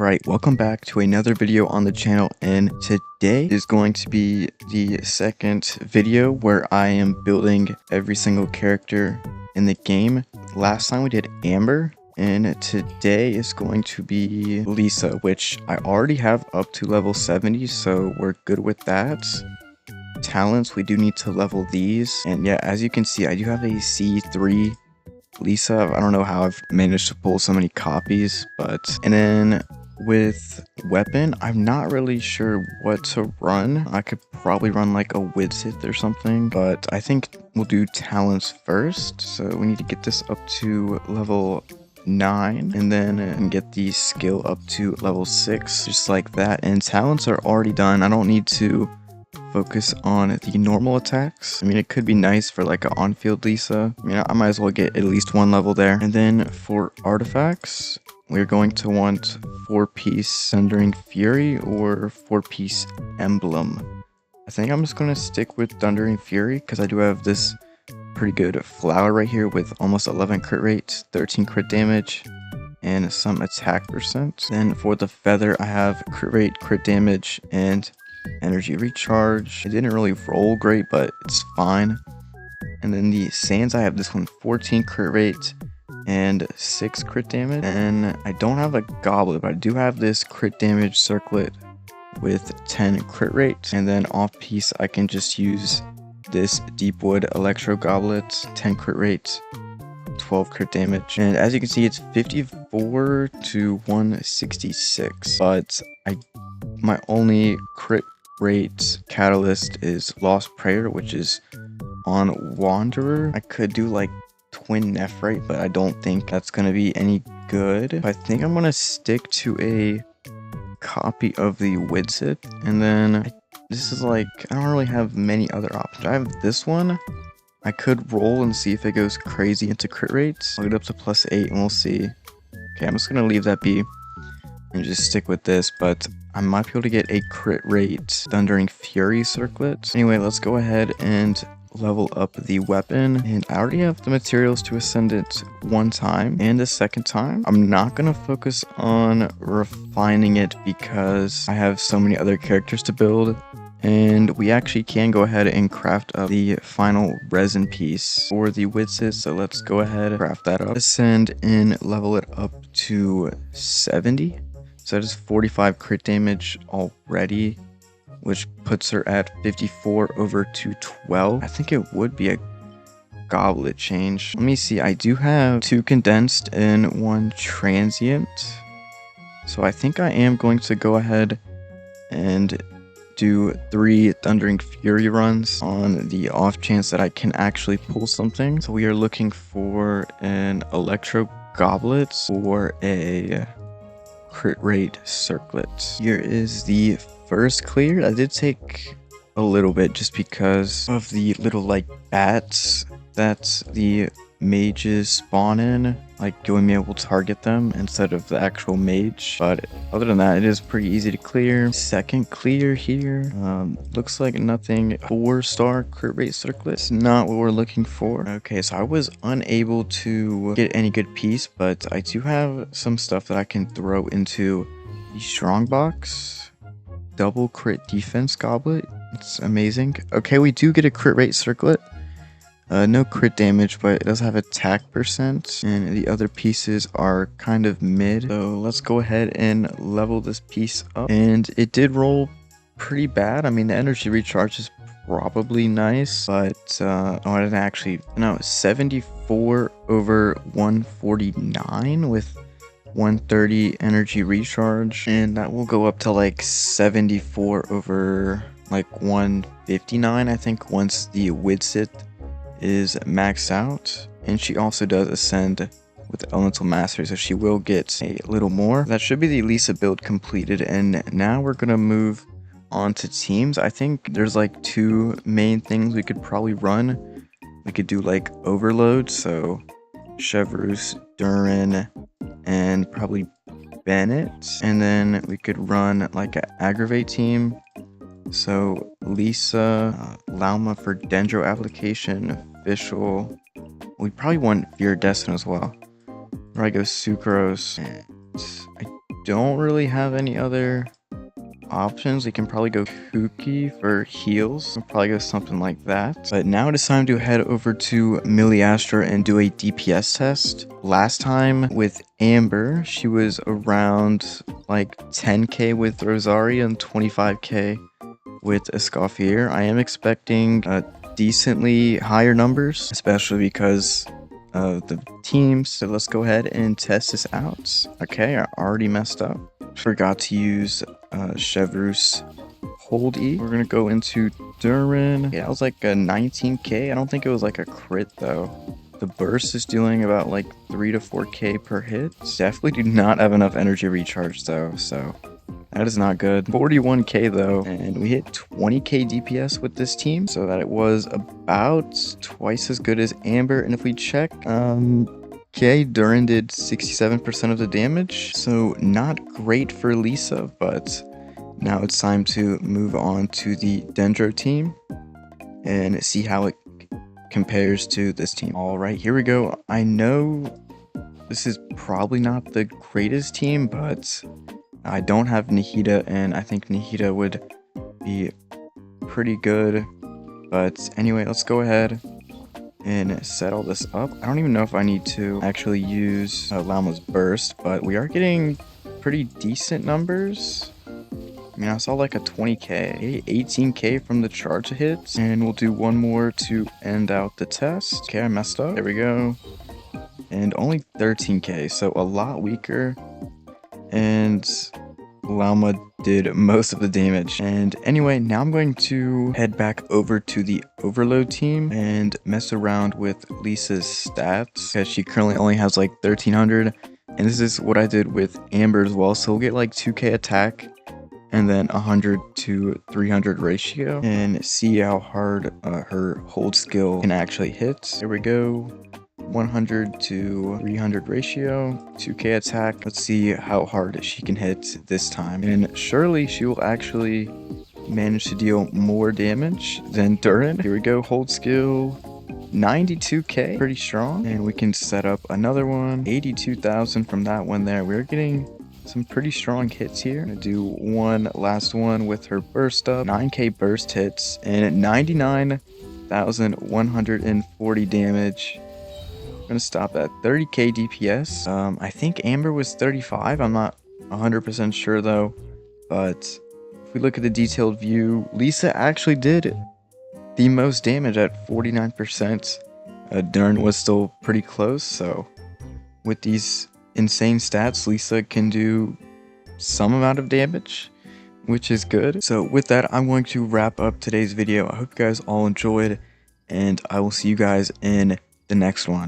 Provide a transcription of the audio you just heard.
Alright, welcome back to another video on the channel, and today is going to be the second video where I am building every single character in the game. Last time we did Amber, and today is going to be Lisa, which I already have up to level 70, so we're good with that. Talents, we do need to level these, and yeah, as you can see, I do have a C3 Lisa. I don't know how I've managed to pull so many copies, and then with weapon, I'm not really sure what to run. I could probably run like a Widsith or something, but I think we'll do talents first. So we need to get this up to level 9 and then get the skill up to level 6, just like that. And talents are already done. I don't need to focus on the normal attacks. I mean, it could be nice for like an on-field Lisa. I mean, I might as well get at least one level there. And then for artifacts, we're going to want 4-piece Thundering Fury or 4-piece Emblem. I think I'm just going to stick with Thundering Fury because I do have this pretty good flower right here with almost 11 crit rate, 13 crit damage, and some attack percent. Then for the feather, I have crit rate, crit damage, and energy recharge. It didn't really roll great, but it's fine. And then the sands, I have this one 14 crit rate and 6 crit damage. And I don't have a goblet, but I do have this crit damage circlet with 10 crit rate. And then off piece, I can just use this Deepwood Electro Goblet, 10 crit rate, 12 crit damage. And as you can see, it's 54 to 166, but my only crit rate catalyst is Lost Prayer, which is on Wanderer. I could do like Twin Nephrite, but I don't think that's gonna be any good. I think I'm gonna stick to a copy of the Widsith, and then this is like, I don't really have many other options. I have this one. I could roll and see if it goes crazy into crit rates. I'll get up to +8 and we'll see. Okay, I'm just gonna leave that be and just stick with this, but I might be able to get a crit rate Thundering Fury circlet. Anyway, let's go ahead and level up the weapon, and I already have the materials to ascend it one time and a second time. I'm not gonna focus on refining it because I have so many other characters to build, and we actually can go ahead and craft up the final resin piece for the Widsith. So let's go ahead and craft that up, ascend and level it up to 70. So that is 45 crit damage already, which puts her at 54 over 212. I think it would be a goblet change. Let me see. I do have 2 condensed and 1 transient. So I think I am going to go ahead and do 3 Thundering Fury runs on the off chance that I can actually pull something. So we are looking for an Electro Goblet or a crit rate circlet. Here is the first clear. I did take a little bit just because of the little like bats that the mages spawn in, like you wouldn't be able to target them instead of the actual mage. But other than that, it is pretty easy to clear. Second clear here. Looks like nothing. 4-star crit rate circlet, not what we're looking for. Okay, so I was unable to get any good piece, but I do have some stuff that I can throw into the strong box. Double crit defense goblet. It's amazing. Okay, we do get a crit rate circlet. No crit damage, but it does have attack percent, and the other pieces are kind of mid. So let's go ahead and level this piece up. And it did roll pretty bad. I mean, the energy recharge is probably nice, but oh, I didn't actually. No, 74 over 149 with 130 energy recharge, and that will go up to like 74 over like 159, I think, once the Widsith is maxed out. And she also does ascend with Elemental Mastery, so she will get a little more. That should be the Lisa build completed, and now we're gonna move on to teams. I think there's like 2 main things we could probably run. We could do like overload, so Chevreuse, Durin, and probably Bennett, and then we could run like an aggravate team. So Lisa, Lauma for Dendro application, official. We probably want Viridescent as well. Or I go Sucrose. And I don't really have any other options. We can probably go Kuki for heals. We'll probably go something like that. But now it is time to head over to Miliastra and do a DPS test. Last time with Amber, she was around like 10k with Rosaria and 25k with Escoffier. I am expecting decently higher numbers, especially because of the teams. So let's go ahead and test this out. Okay, I already messed up. Forgot to use Chevreuse Hold E. We're gonna go into Durin. Yeah, that was like a 19k. I don't think it was like a crit though. The burst is doing about like 3 to 4k per hit. Definitely do not have enough energy recharge though, so that is not good. 41k though, and we hit 20k DPS with this team, so that it was about twice as good as Amber. And if we check, okay, Durin did 67% of the damage, so not great for Lisa, but now it's time to move on to the Dendro team and see how it compares to this team. All right, here we go. I know this is probably not the greatest team, but I don't have Nahida, and I think Nahida would be pretty good. But anyway, let's go ahead and set all this up. I don't even know if I need to actually use Llama's burst, but we are getting pretty decent numbers. I mean, I saw like a 20k, 18k from the charge hits, and we'll do one more to end out the test. Okay, I messed up. There we go. And only 13k, so a lot weaker. And Llama did most of the damage. And anyway, now I'm going to head back over to the Overload team and mess around with Lisa's stats, because she currently only has like 1300. And this is what I did with Amber as well. So we'll get like 2k attack and then 100 to 300 ratio, and see how hard her hold skill can actually hit. There we go. 100 to 300 ratio, 2k attack. Let's see how hard she can hit this time, and surely she will actually manage to deal more damage than Durin. Here we go, hold skill 92k, pretty strong. And we can set up another one, 82,000 from that one there. We're getting some pretty strong hits here. I'm gonna do one last one with her burst up, 9k burst hits and 99,140 damage. I'm gonna stop at 30k DPS. I think Amber was 35. I'm not 100% sure though, but if we look at the detailed view, Lisa actually did the most damage at 49%. Durin was still pretty close, so with these insane stats, Lisa can do some amount of damage, which is good. So with that, I'm going to wrap up today's video. I hope you guys all enjoyed, and I will see you guys in the next one.